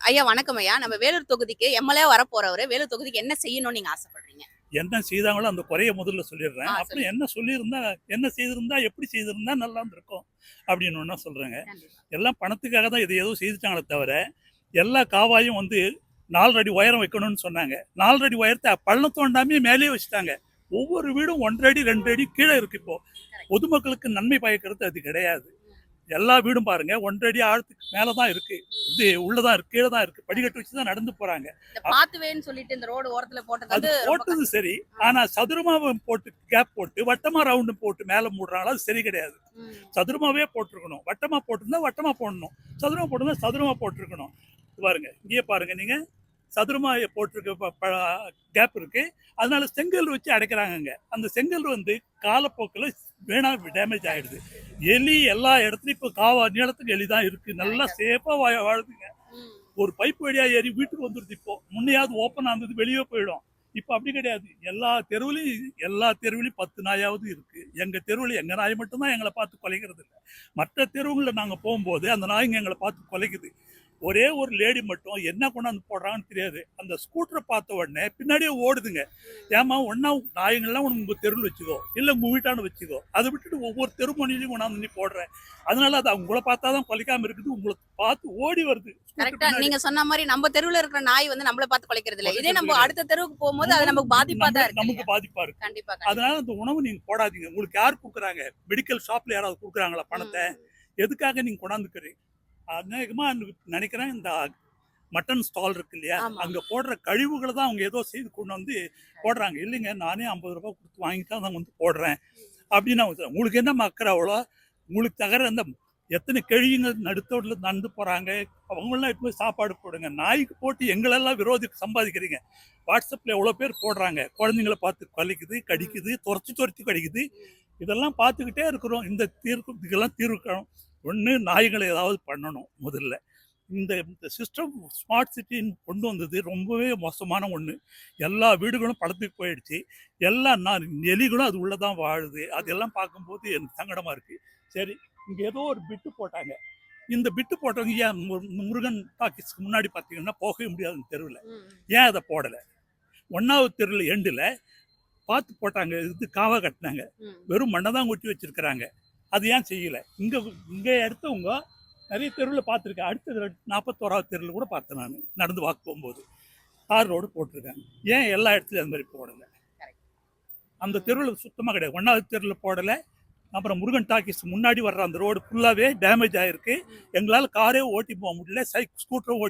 ஐயா வணக்கம் ஐயா. நம்ம வேலூர் தொகுதிக்கு எம்எல்ஏ வரப்போறவரு, வேலூர் தொகுதிக்கு என்ன செய்யணும்னு நீங்க ஆசைப்படுறீங்க? என்ன செய்தாங்களோ அந்த குறைய முதல்ல சொல்லிடுறேன். அப்புறம் சொல்லுங்க. என்ன சொல்லியிருந்தா, என்ன செய்திருந்தா, எப்படி செய்திருந்தா நல்லா இருந்திருக்கும் அப்படின்னு ஒண்ணா சொல்றேங்க. கண்டிப்பா. எல்லாம் பணத்துக்காக தான் இது ஏதோ செய்துட்டாங்களே தவிர, எல்லா காவாயும் 4 அடி உயரம் வைக்கணும்னு சொன்னாங்க. 4 அடி உயரத்த பள்ளம் தோண்டாமே மேலேயே வச்சுட்டாங்க. ஒவ்வொரு வீடும் 1 அடி 2 அடி கீழே இருக்கு இப்போ. பொதுமக்களுக்கு நன்மை பயக்கிறது அது கிடையாது. எல்லா வீடும் பாருங்க 1 அடி ஆழத்துக்கு மேல தான் இருக்கு. உள்ளதான் இருக்கு, கீழே தான் இருக்கு. படிக்கட்டு வச்சு தான் நடந்து போறாங்க. இந்த பாத்துவேன்னு சொல்லிட்டு இந்த ரோடு ஓரத்துல போட்டது அது வந்து ரொம்ப போட்டது சரி. ஆனா சதுரமா போட்டு கேப் போட்டு வட்டமா ரவுண்டு போட்டு மேல மூடுறாங்களா அது சரி கிடையாது. ம். சதுரமாவே போட்டிருக்கணும். வட்டமா போட்டிருந்தா வட்டமா போடணும். சதுரமா போட்டிருந்தா சதுரமா போட்டிருக்கணும். பாருங்க இங்கேயே பாருங்க நீங்க சதுரமா போட்டிருக்க கேப் இருக்கு. அதனால செங்கல் வச்சு அடைக்கிறாங்க. அந்த செங்கல் காலப்போக்கில் வீணா டேமேஜ் ஆயிடுது. எலி எல்லா இடத்துலயும் இப்போ நீளத்துக்கு எலி தான் இருக்கு. நல்லா சேஃபா வாழுதுங்க. ம். ஒரு பைப் வழியா ஏறி வீட்டுக்கு வந்துருது. இப்போ முன்னையாவது ஓப்பனா இருந்தது, வெளியே போயிடும். இப்ப அப்படி கிடையாது. எல்லா தெருவுலையும் 10 நாயாவது இருக்கு. எங்க தெருவுல எங்க நாய் மட்டும் தான் எங்களை பார்த்து குலைக்கிறது இல்லை. மற்ற தெருவுல நாங்க போகும்போது அந்த நாய்ங்க எங்களை பார்த்து குலைக்குது. ஒரே ஒரு லேடி மட்டும் என்ன கொண்டாந்து போடுறாங்கன்னு தெரியாது. அந்த ஸ்கூட்டரை பார்த்த உடனே பின்னாடியே ஓடுதுங்க. ஏமா ஒன்னா நாய்கள்லாம் உங்க தெருவில் வச்சுக்கோ, இல்ல உங்க வீட்டாண்டு வச்சுக்கோ. அதை விட்டுட்டு ஒவ்வொரு தெரு மணிலையும் கொண்டாந்து நீ போடுற. அதனால அது உங்களை பார்த்தாதான் கொலைக்காம இருக்குது. உங்களை பார்த்து ஓடி வருது. கரெக்ட்டா நீங்க சொன்ன மாதிரி நம்ம தெருவுல இருக்கிற நாய் வந்து நம்மள பார்த்து குலைக்கிறது இல்ல. இதே நம்ம அடுத்த தெருவுக்கு போகும்போது அது நமக்கு பாதிப்பா தான் இருக்கு. நமக்கு பாதிப்பா இருக்கு. கண்டிப்பா. அதனால அந்த உணவு நீங்க போடாதீங்க. உங்களுக்கு யார் கொடுக்குறாங்க? மெடிக்கல் ஷாப்ல யாராவது கொடுக்குறாங்களா பணத்தை? எதுக்காக நீங்க கொண்டாந்துக்கிறீங்க? அநேகமா நினைக்கிறேன் இந்த மட்டன் ஸ்டால் இருக்கு இல்லையா, அங்க போடுற கழிவுகளை தான் அவங்க ஏதோ செய்து கொண்டு வந்து போடுறாங்க. இல்லைங்க, நானே 50 ரூபாய் கொடுத்து வாங்கிட்டு தான் போடுறேன் அப்படின்னு உங்களுக்கு என்ன மக்கள் அவ்வளோ உங்களுக்கு தகர அந்த எத்தனை கழிவுங்க நடுத்தோட்டில் நடந்து போறாங்க. அவங்களாம் இப்போ சாப்பாடு போடுங்க. நாய்க்கு போட்டு எங்களெல்லாம் விரோதி சம்பாதிக்கிறீங்க. வாட்ஸ்அப்ல எவ்வளோ பேர் போடுறாங்க. குழந்தைங்களை பார்த்து கொலைக்குது, கடிக்குது, துரத்தி கடிக்குது. இதெல்லாம் பார்த்துக்கிட்டே இருக்கிறோம். இதுக்கெல்லாம் தீர்வு காணும். ஒன்று, நாய்களை ஏதாவது பண்ணணும். முதல்ல இந்த சிஸ்டம் ஸ்மார்ட் சிட்டின்னு கொண்டு வந்தது ரொம்பவே மோசமான ஒன்று. எல்லா வீடுகளும் படத்துக்கு போயிடுச்சு. எல்லா எலிகளும் அது உள்ளதான் வாழுது. அதெல்லாம் பார்க்கும்போது எனக்கு சங்கடமா இருக்கு. சரி, இங்க ஏதோ ஒரு பிட்டு போட்டாங்க. இந்த பிட்டு போட்டவங்க ஏன் முருகன் டாக்கீஸ்க்கு முன்னாடி பார்த்தீங்கன்னா போகவே முடியாது தெருவில். ஏன் அதை போடலை? 1வது தெருவில் எண்டில் பார்த்து போட்டாங்க. காவா கட்டினாங்க. வெறும் மண்ணை தான் கொட்டி வச்சிருக்கிறாங்க. அது ஏன் செய்யலை? இங்கே எடுத்தவங்க நிறைய தெருவில் பார்த்துருக்கேன். அடுத்த 41வது தெருவில் கூட பார்த்தேன். நான் நடந்து வாக்கு போகும்போது தார் ரோடு போட்டிருக்காங்க. ஏன் எல்லா இடத்துலையும் அது மாதிரி போடலை? அந்த தெருவில் சுத்தமாக கிடையாது. 1வது தெருவில் போடலை. அப்புறம் முருகன் டாக்கீஸ் முன்னாடி வர்ற அந்த ரோடு ஃபுல்லாகவே டேமேஜ் ஆகிருக்கு. எங்களால் காரே ஓட்டி போக முடியல, ஸ்கூட்டரும் ஓட்டி